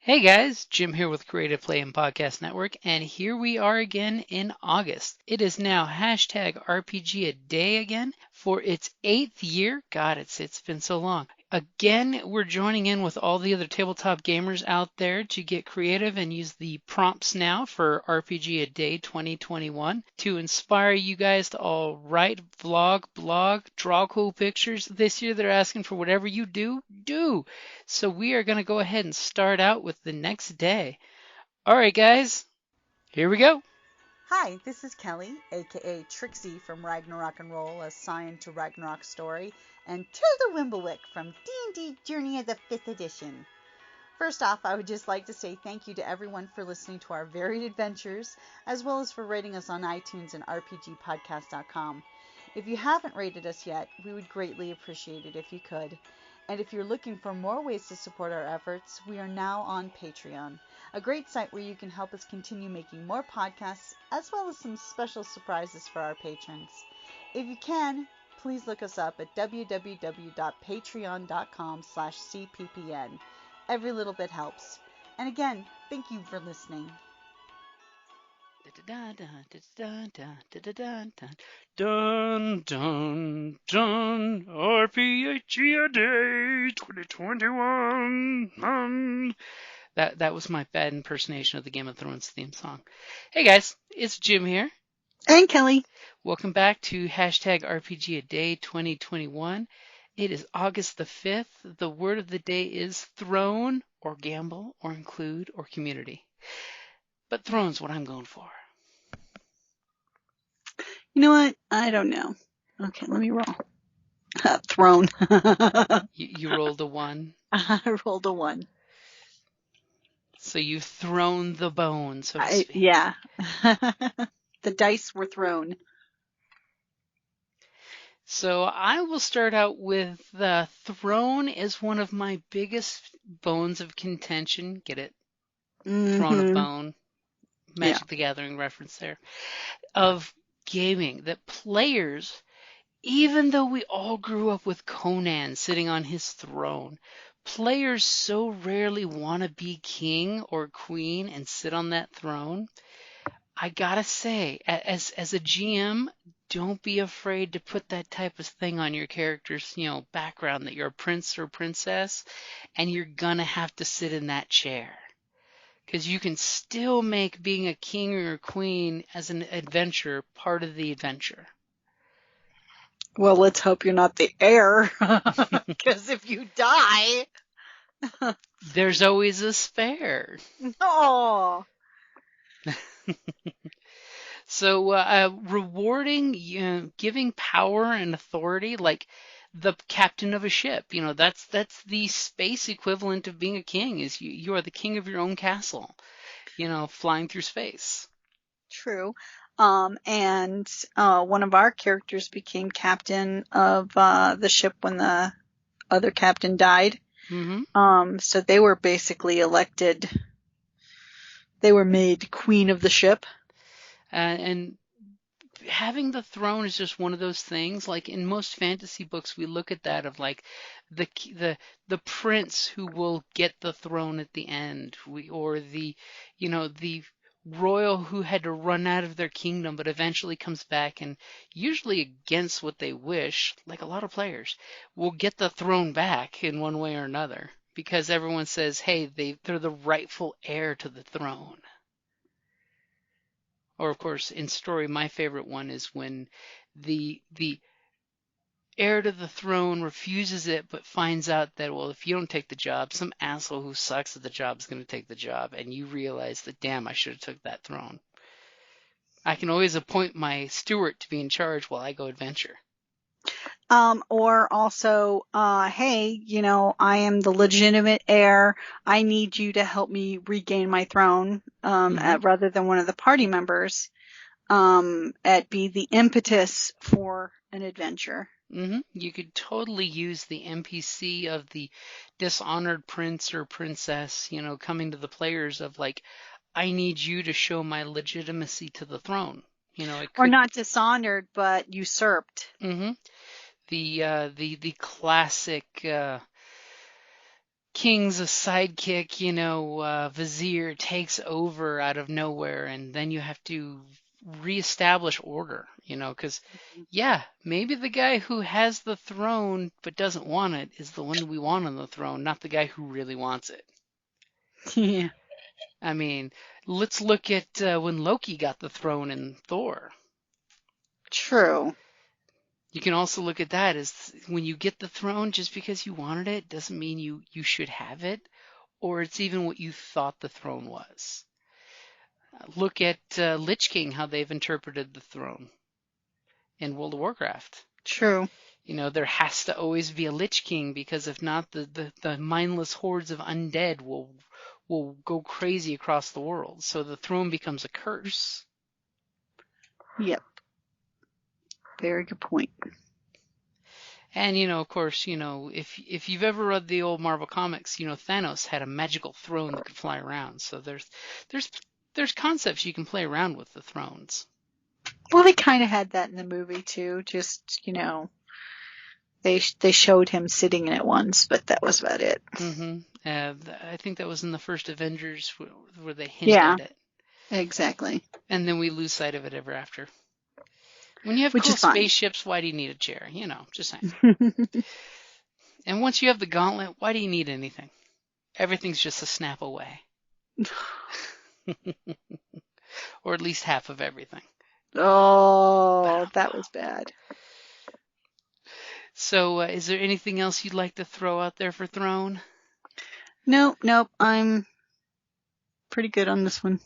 Hey guys, Jim here with Creative Play and Podcast Network, and here we are again in August. It is now hashtag RPGaDay again for its 8th year. God, it's been so long. Again, we're joining in with all the other tabletop gamers out there to get creative and use the prompts now for RPGaDay 2021 to inspire you guys to all write, vlog, blog, draw cool pictures. This year they're asking for whatever you do. So we are going to go ahead and start out with the next day. All right, guys, here we go. Hi, this is Kelly, aka Trixie from Ragnarok and Roll, assigned to Ragnarok Story, and Tilda Wimblewick from D&D Journey of the 5th Edition. First off, I would just like to say thank you to everyone for listening to our varied adventures, as well as for rating us on iTunes and RPGpodcast.com. If you haven't rated us yet, we would greatly appreciate it if you could. And if you're looking for more ways to support our efforts, we are now on Patreon, a great site where you can help us continue making more podcasts, as well as some special surprises for our patrons. If you can, please look us up at www.patreon.com/cppn. Every little bit helps. And again, thank you for listening. Dun dun dun. RPGaDay 2021. That was my bad impersonation of the Game of Thrones theme song. Hey guys, it's Jim here. And Kelly. Welcome back to hashtag RPGaDay 2021. It is August the 5th. The word of the day is throne, or gamble, or include, or community. But throne's what I'm going for. You know what? I don't know. Okay, let me roll. Throne. You rolled a 1. I rolled a 1. So you've thrown the bone, so to speak. Yeah. The dice were thrown. So I will start out with the throne is one of my biggest bones of contention. Get it? Mm-hmm. Throne of bone. Magic the Gathering reference there. Of gaming, that players, even though we all grew up with Conan sitting on his throne, players so rarely want to be king or queen and sit on that throne. I gotta say, as a GM, don't be afraid to put that type of thing on your character's, background, that you're a prince or princess, and you're gonna have to sit in that chair. Because you can still make being a king or a queen as an adventure part of the adventure. Well, let's hope you're not the heir, because if you die... There's always a spare. Oh. So rewarding, giving power and authority, like the captain of a ship. That's the space equivalent of being a king. Is you are the king of your own castle. Flying through space. True. And one of our characters became captain of the ship when the other captain died. Mm-hmm. So they were basically elected. They were made queen of the ship. And having the throne is just one of those things. Like in most fantasy books, we look at that of like the prince who will get the throne at the end, or the royal who had to run out of their kingdom but eventually comes back, and usually against what they wish, like a lot of players, will get the throne back in one way or another because everyone says, hey, they're the rightful heir to the throne. Or, of course, in story, my favorite one is when the heir to the throne refuses it, but finds out that, well, if you don't take the job, some asshole who sucks at the job is going to take the job, and you realize that, damn, I should have took that throne. I can always appoint my steward to be in charge while I go adventure. Or also, hey, I am the legitimate heir. I need you to help me regain my throne, rather than one of the party members, at be the impetus for an adventure. Mm-hmm. You could totally use the NPC of the dishonored prince or princess, coming to the players of like, I need you to show my legitimacy to the throne. Or not dishonored, but usurped. Mm-hmm. The classic king's a sidekick, vizier takes over out of nowhere, and then you have to reestablish order, because, yeah, maybe the guy who has the throne but doesn't want it is the one we want on the throne, not the guy who really wants it. Yeah. I mean, let's look at when Loki got the throne in Thor. True. You can also look at that as when you get the throne, just because you wanted it doesn't mean you should have it, or it's even what you thought the throne was. Look at Lich King, how they've interpreted the throne in World of Warcraft. True. There has to always be a Lich King, because if not, the mindless hordes of undead will go crazy across the world. So the throne becomes a curse. Yep. Very good point. And of course, if you've ever read the old Marvel comics, Thanos had a magical throne that could fly around. So there's concepts you can play around with the thrones. Well, they kind of had that in the movie too. Just they showed him sitting in it once, but that was about it. Mm-hmm. I think that was in the first Avengers where they hint at it. Exactly. And then we lose sight of it ever after. When you have Which cool is fine. spaceships, why do you need a chair? Just saying. And once you have the gauntlet, why do you need anything? Everything's just a snap away. Or at least half of everything. Oh, that was bad. So, is there anything else you'd like to throw out there for Throne? Nope. I'm pretty good on this one.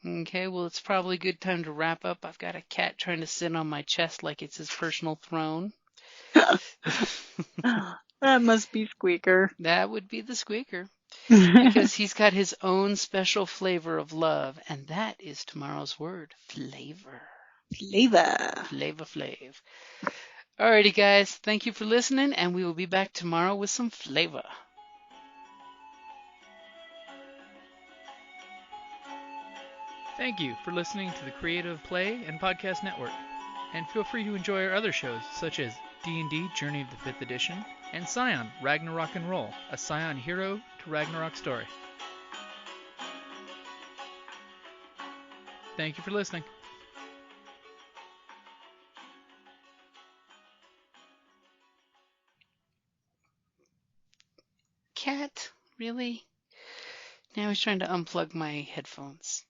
Okay, well, it's probably a good time to wrap up. I've got a cat trying to sit on my chest like it's his personal throne. That must be Squeaker. That would be the Squeaker. Because he's got his own special flavor of love, and that is tomorrow's word, flavor. Flavor. Flav. Alrighty, guys, thank you for listening, and we will be back tomorrow with some flavor. Thank you for listening to the Creative Play and Podcast Network, and feel free to enjoy our other shows such as D&D Journey of the 5th Edition and Scion Ragnarok and Roll, a Scion hero to Ragnarok story. Thank you for listening. Cat? Really? Now he's trying to unplug my headphones.